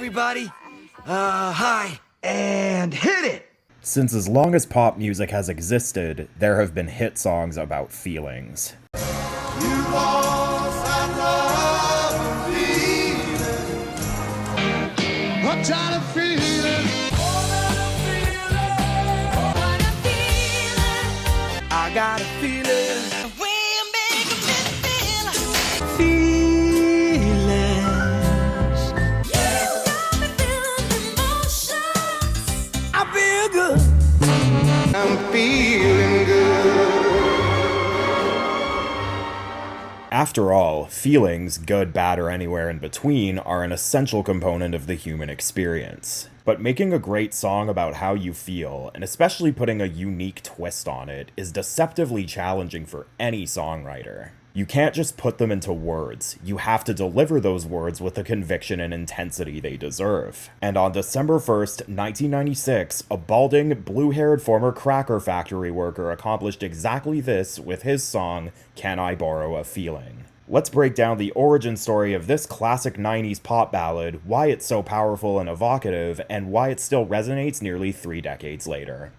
everybody. Hi. And hit it! Since as long as pop music has existed, there have been hit songs about feelings. I got a feeling. After all, feelings, good, bad, or anywhere in between, are an essential component of the human experience. But making a great song about how you feel, and especially putting a unique twist on it, is deceptively challenging for any songwriter. You can't just put them into words, you have to deliver those words with the conviction and intensity they deserve. And on December 1st, 1996, a balding, blue-haired former cracker factory worker accomplished exactly this with his song, Can I Borrow a Feeling? Let's break down the origin story of this classic 90s pop ballad, why it's so powerful and evocative, and why it still resonates nearly 3 decades later.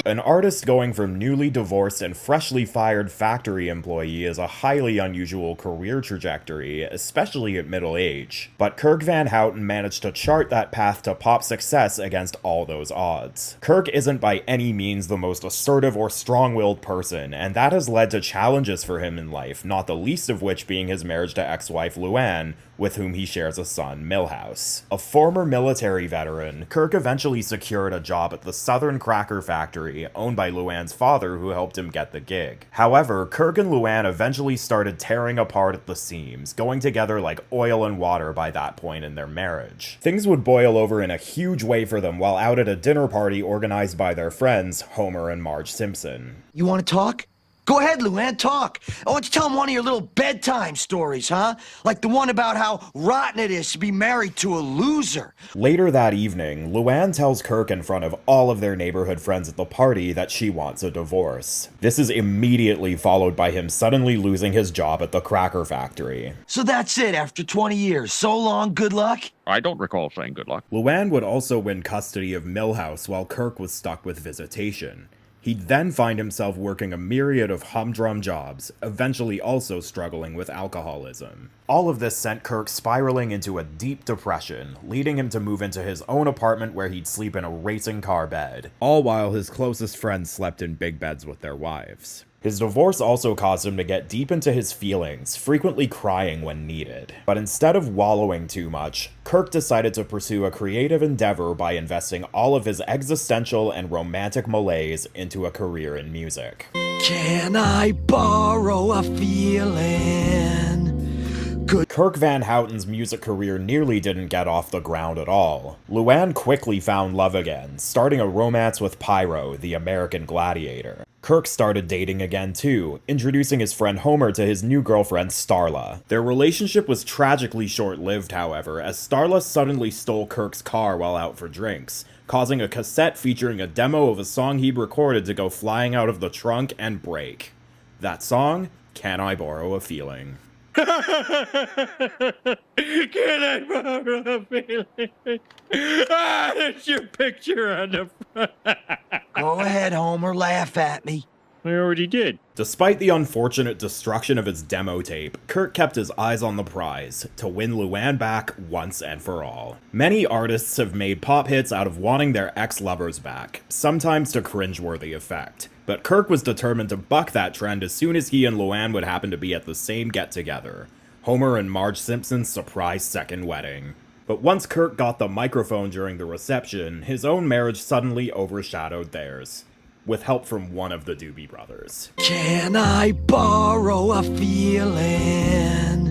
An artist going from newly divorced and freshly fired factory employee is a highly unusual career trajectory, especially at middle age. But Kirk Van Houten managed to chart that path to pop success against all those odds. Kirk isn't by any means the most assertive or strong-willed person, and that has led to challenges for him in life, not the least of which being his marriage to ex-wife Luanne, with whom he shares a son, Milhouse. A former military veteran, Kirk eventually secured a job at the Southern Cracker Factory, owned by Luanne's father, who helped him get the gig. However, Kirk and Luanne eventually started tearing apart at the seams, going together like oil and water by that point in their marriage. Things would boil over in a huge way for them while out at a dinner party organized by their friends, Homer and Marge Simpson. You want to talk? Go ahead, Luanne, talk. I want you to tell him one of your little bedtime stories, huh? Like the one about how rotten it is to be married to a loser. Later that evening, Luanne tells Kirk in front of all of their neighborhood friends at the party that she wants a divorce. This is immediately followed by him suddenly losing his job at the cracker factory. So that's it after 20 years. So long, good luck? I don't recall saying good luck. Luanne would also win custody of Milhouse while Kirk was stuck with visitation. He'd then find himself working a myriad of humdrum jobs, eventually also struggling with alcoholism. All of this sent Kirk spiraling into a deep depression, leading him to move into his own apartment where he'd sleep in a racing car bed, all while his closest friends slept in big beds with their wives. His divorce also caused him to get deep into his feelings, frequently crying when needed. But instead of wallowing too much, Kirk decided to pursue a creative endeavor by investing all of his existential and romantic malaise into a career in music. Can I borrow a feeling? Good. Kirk Van Houten's music career nearly didn't get off the ground at all. Luanne quickly found love again, starting a romance with Pyro, the American gladiator. Kirk started dating again too, introducing his friend Homer to his new girlfriend Starla. Their relationship was tragically short-lived, however, as Starla suddenly stole Kirk's car while out for drinks, causing a cassette featuring a demo of a song he'd recorded to go flying out of the trunk and break. That song? Can I Borrow a Feeling? Can I borrow a feeling? Ah, that's your picture on the front. Go ahead, Homer, laugh at me. I already did. Despite the unfortunate destruction of its demo tape, Kirk kept his eyes on the prize, to win Luanne back once and for all. Many artists have made pop hits out of wanting their ex-lovers back, sometimes to cringeworthy effect. But Kirk was determined to buck that trend as soon as he and Luanne would happen to be at the same get-together. Homer and Marge Simpson's surprise second wedding. But once Kirk got the microphone during the reception, his own marriage suddenly overshadowed theirs, with help from one of the Doobie Brothers. Can I borrow a feeling?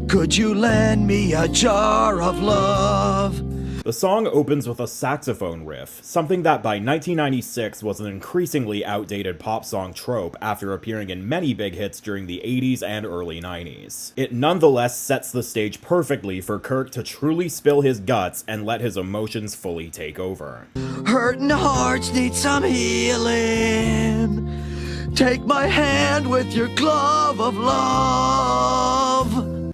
Could you lend me a jar of love? The song opens with a saxophone riff, something that by 1996 was an increasingly outdated pop song trope after appearing in many big hits during the 80s and early 90s. It nonetheless sets the stage perfectly for Kirk to truly spill his guts and let his emotions fully take over. Hurting hearts need some healing. 'em. Take my hand with your glove of love. The song opens with a saxophone riff, something that by 1996 was an increasingly outdated pop song trope after appearing in many big hits during the 80s and early 90s. It nonetheless sets the stage perfectly for Kirk to truly spill his guts and let his emotions fully take over. Hurting hearts need some healing. Take my hand with your glove of love.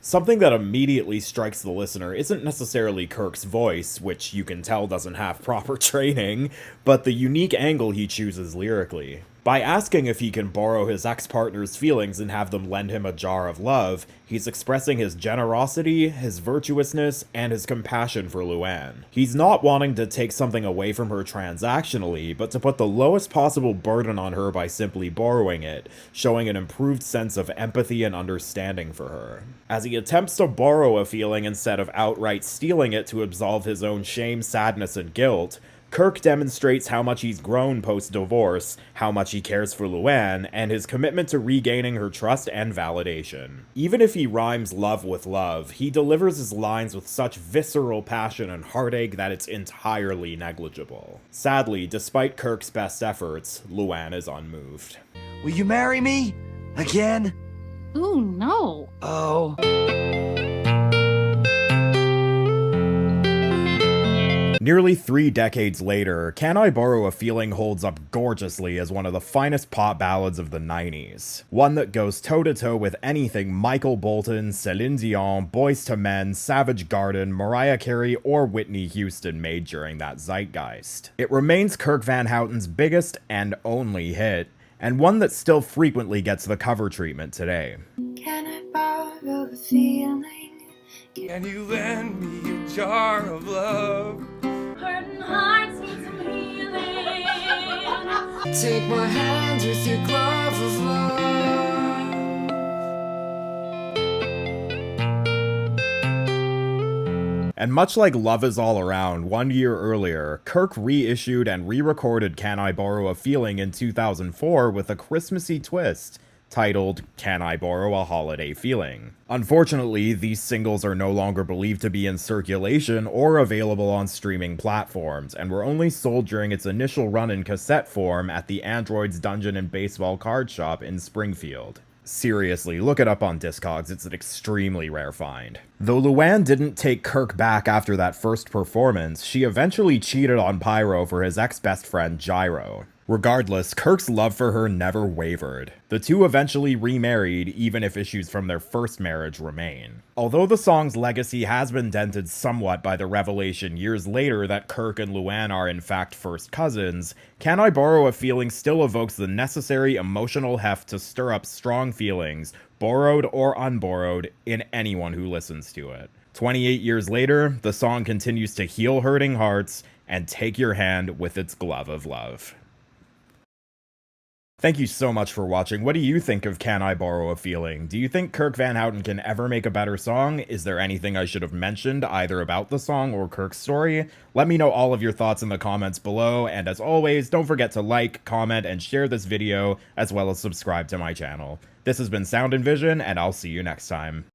Something that immediately strikes the listener isn't necessarily Kirk's voice, which you can tell doesn't have proper training, but the unique angle he chooses lyrically. By asking if he can borrow his ex-partner's feelings and have them lend him a jar of love, he's expressing his generosity, his virtuousness, and his compassion for Luanne. He's not wanting to take something away from her transactionally, but to put the lowest possible burden on her by simply borrowing it, showing an improved sense of empathy and understanding for her. As he attempts to borrow a feeling instead of outright stealing it to absolve his own shame, sadness, and guilt, Kirk demonstrates how much he's grown post-divorce, how much he cares for Luanne, and his commitment to regaining her trust and validation. Even if he rhymes love with love, he delivers his lines with such visceral passion and heartache that it's entirely negligible. Sadly, despite Kirk's best efforts, Luanne is unmoved. Will you marry me? Again? Ooh, no. Oh. Nearly 3 decades later, Can I Borrow a Feeling holds up gorgeously as one of the finest pop ballads of the 90s. One that goes toe-to-toe with anything Michael Bolton, Celine Dion, Boyz II Men, Savage Garden, Mariah Carey, or Whitney Houston made during that zeitgeist. It remains Kirk Van Houten's biggest and only hit, and one that still frequently gets the cover treatment today. Can I borrow a feeling? Can you lend me a jar of love? Hurting hearts need some healing. Take my hand with your glove of love. And much like Love Is All Around 1 year earlier, Kirk reissued and re-recorded Can I Borrow a Feeling in 2004 with a Christmassy twist, titled Can I Borrow a Holiday Feeling. Unfortunately, these singles are no longer believed to be in circulation or available on streaming platforms, and were only sold during its initial run in cassette form at the Android's Dungeon and Baseball card shop in Springfield. Seriously, look it up on Discogs, it's an extremely rare find. Though Luanne didn't take Kirk back after that first performance, she eventually cheated on Pyro for his ex-best friend Gyro. Regardless, Kirk's love for her never wavered. The two eventually remarried, even if issues from their first marriage remain. Although the song's legacy has been dented somewhat by the revelation years later that Kirk and Luanne are in fact first cousins, Can I Borrow a Feeling still evokes the necessary emotional heft to stir up strong feelings, borrowed or unborrowed, in anyone who listens to it. 28 years later, the song continues to heal hurting hearts and take your hand with its glove of love. Thank you so much for watching. What do you think of Can I Borrow a Feeling? Do you think Kirk Van Houten can ever make a better song? Is there anything I should have mentioned, either about the song or Kirk's story? Let me know all of your thoughts in the comments below, and as always, don't forget to like, comment, and share this video, as well as subscribe to my channel. This has been Sound and Vision, and I'll see you next time.